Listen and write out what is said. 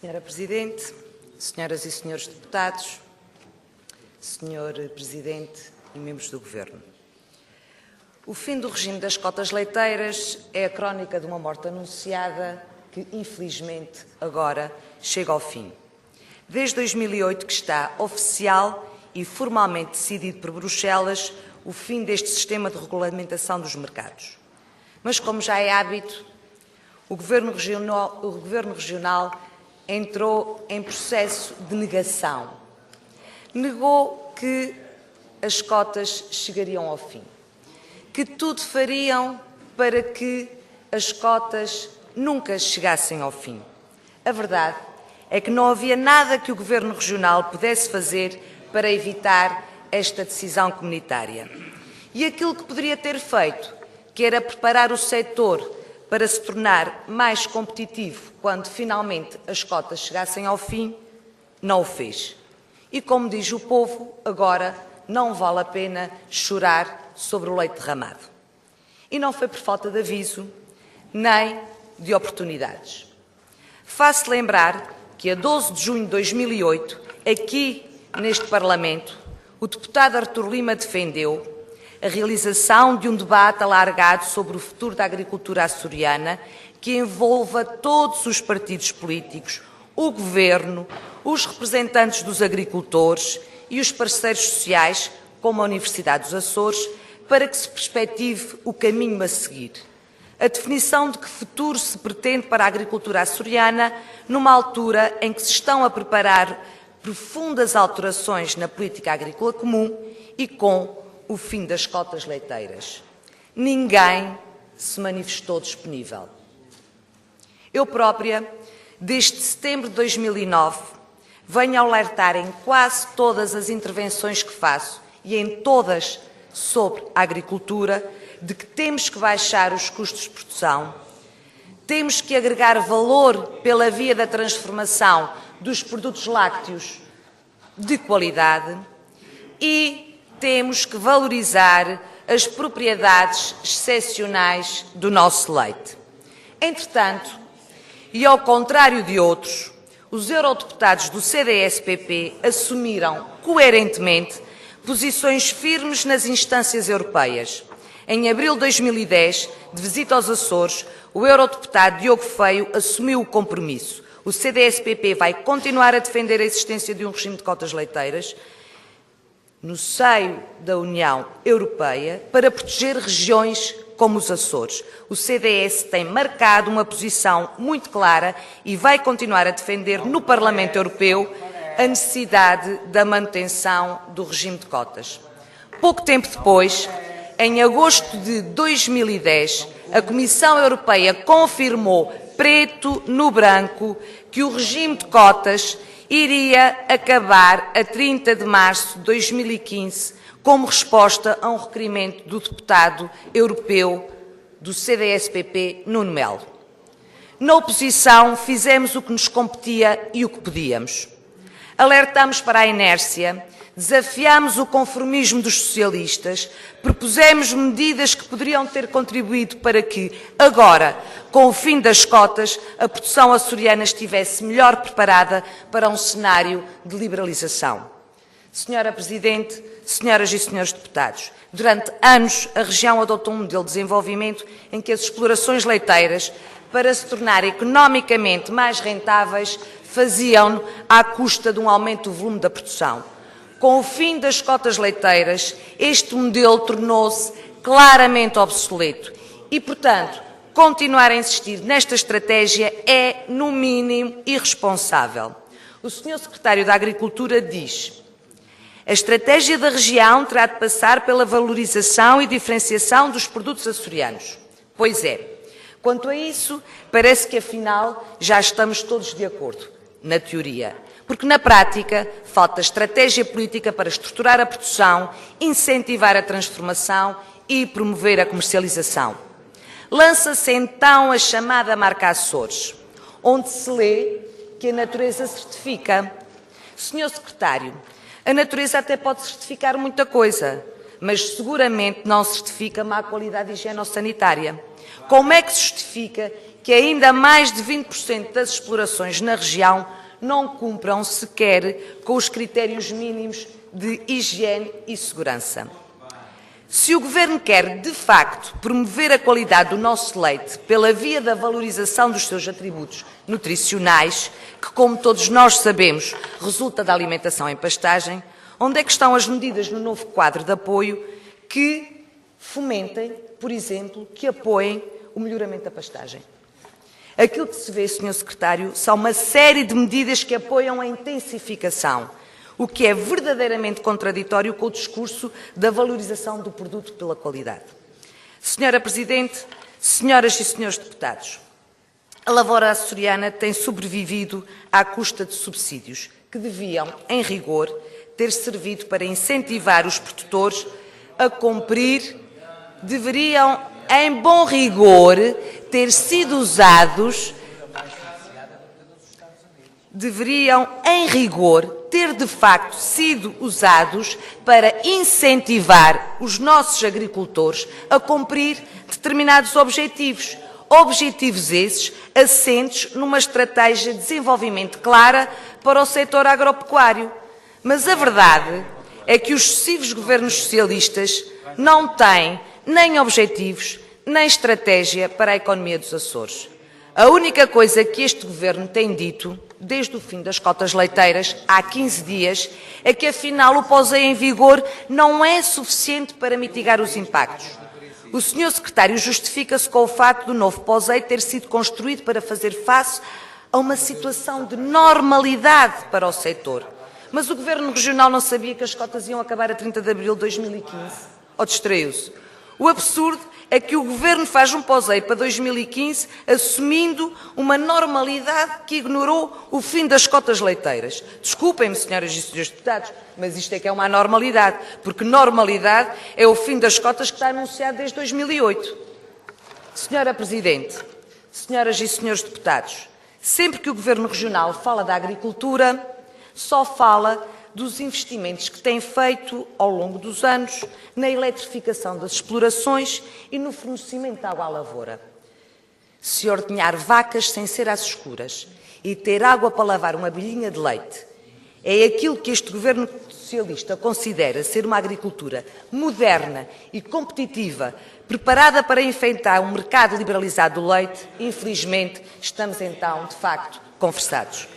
Senhora Presidente, senhoras e senhores deputados, Senhor Presidente e membros do Governo. O fim do regime das cotas leiteiras é a crónica de uma morte anunciada que, infelizmente, agora chega ao fim. Desde 2008 que está oficial e formalmente decidido por Bruxelas o fim deste sistema de regulamentação dos mercados. Mas, como já é hábito, o Governo Regional entrou em processo de negação. Negou que as cotas chegariam ao fim, que tudo fariam para que as cotas nunca chegassem ao fim. A verdade é que não havia nada que o Governo Regional pudesse fazer para evitar esta decisão comunitária. E aquilo que poderia ter feito, que era preparar o setor para se tornar mais competitivo quando finalmente as cotas chegassem ao fim, não o fez. E como diz o povo, agora não vale a pena chorar sobre o leite derramado. E não foi por falta de aviso, nem de oportunidades. Faço lembrar que a 12 de junho de 2008, aqui neste Parlamento, o deputado Artur Lima defendeu a realização de um debate alargado sobre o futuro da agricultura açoriana que envolva todos os partidos políticos, o Governo, os representantes dos agricultores e os parceiros sociais, como a Universidade dos Açores, para que se perspective o caminho a seguir. A definição de que futuro se pretende para a agricultura açoriana, numa altura em que se estão a preparar profundas alterações na política agrícola comum e com o fim das cotas leiteiras. Ninguém se manifestou disponível. Eu própria, desde setembro de 2009, venho alertar em quase todas as intervenções que faço e em todas sobre a agricultura, de que temos que baixar os custos de produção, temos que agregar valor pela via da transformação dos produtos lácteos de qualidade e temos que valorizar as propriedades excepcionais do nosso leite. Entretanto, e ao contrário de outros, os eurodeputados do CDS-PP assumiram coerentemente posições firmes nas instâncias europeias. Em abril de 2010, de visita aos Açores, o eurodeputado Diogo Feio assumiu o compromisso. O CDS-PP vai continuar a defender a existência de um regime de cotas leiteiras no seio da União Europeia para proteger regiões como os Açores. O CDS tem marcado uma posição muito clara e vai continuar a defender no Parlamento Europeu a necessidade da manutenção do regime de cotas. Pouco tempo depois, em agosto de 2010, a Comissão Europeia confirmou, preto no branco, que o regime de cotas iria acabar a 30 de março de 2015, como resposta a um requerimento do deputado europeu do CDS-PP, Nuno Melo. Na oposição, fizemos o que nos competia e o que podíamos. Alertámos para a inércia, desafiámos o conformismo dos socialistas, propusemos medidas que poderiam ter contribuído para que, agora, com o fim das cotas, a produção açoriana estivesse melhor preparada para um cenário de liberalização. Senhora Presidente, senhoras e senhores deputados, durante anos a região adotou um modelo de desenvolvimento em que as explorações leiteiras, para se tornar economicamente mais rentáveis, faziam-no à custa de um aumento do volume da produção. Com o fim das cotas leiteiras, este modelo tornou-se claramente obsoleto e, portanto, continuar a insistir nesta estratégia é, no mínimo, irresponsável. O Sr. Secretário da Agricultura diz: a estratégia da região terá de passar pela valorização e diferenciação dos produtos açorianos. Pois é, quanto a isso, parece que, afinal, já estamos todos de acordo, na teoria. Porque, na prática, falta estratégia política para estruturar a produção, incentivar a transformação e promover a comercialização. Lança-se, então, a chamada marca Açores, onde se lê que a natureza certifica. Senhor Secretário, a natureza até pode certificar muita coisa, mas seguramente não certifica má qualidade higieno-sanitária. como é que se justifica que ainda mais de 20% das explorações na região não cumpram sequer com os critérios mínimos de higiene e segurança? Se o Governo quer, de facto, promover a qualidade do nosso leite pela via da valorização dos seus atributos nutricionais, que, como todos nós sabemos, resulta da alimentação em pastagem, onde é que estão as medidas no novo quadro de apoio que fomentem, por exemplo, que apoiem o melhoramento da pastagem? Aquilo que se vê, Sr. Secretário, são uma série de medidas que apoiam a intensificação, o que é verdadeiramente contraditório com o discurso da valorização do produto pela qualidade. Senhora Presidente, senhoras e senhores deputados, a lavoura açoriana tem sobrevivido à custa de subsídios que deviam, em rigor, ter servido para incentivar os produtores a cumprir, deveriam, em bom rigor, ter sido usados, deveriam, em rigor, ter de facto sido usados para incentivar os nossos agricultores a cumprir determinados objetivos. Objetivos esses assentes numa estratégia de desenvolvimento clara para o setor agropecuário. Mas a verdade é que os sucessivos governos socialistas não têm nem objetivos, nem estratégia para a economia dos Açores. A única coisa que este Governo tem dito, desde o fim das cotas leiteiras, há 15 dias, é que afinal o POSEI em vigor não é suficiente para mitigar os impactos. O Sr. Secretário justifica-se com o facto do novo POSEI ter sido construído para fazer face a uma situação de normalidade para o setor. Mas o Governo Regional não sabia que as cotas iam acabar a 30 de abril de 2015? Ou distraiu-se? O absurdo é que o Governo faz um POSEI para 2015 assumindo uma normalidade que ignorou o fim das cotas leiteiras. Desculpem-me, senhoras e senhores deputados, mas isto é que é uma anormalidade, porque normalidade é o fim das cotas que está anunciado desde 2008. Senhora Presidente, senhoras e senhores deputados, sempre que o Governo Regional fala da agricultura, só fala dos investimentos que tem feito ao longo dos anos na eletrificação das explorações e no fornecimento de água à lavoura. Se ordenhar vacas sem ser às escuras e ter água para lavar uma bilhinha de leite é aquilo que este Governo socialista considera ser uma agricultura moderna e competitiva, preparada para enfrentar um mercado liberalizado do leite, infelizmente estamos então, de facto, conversados.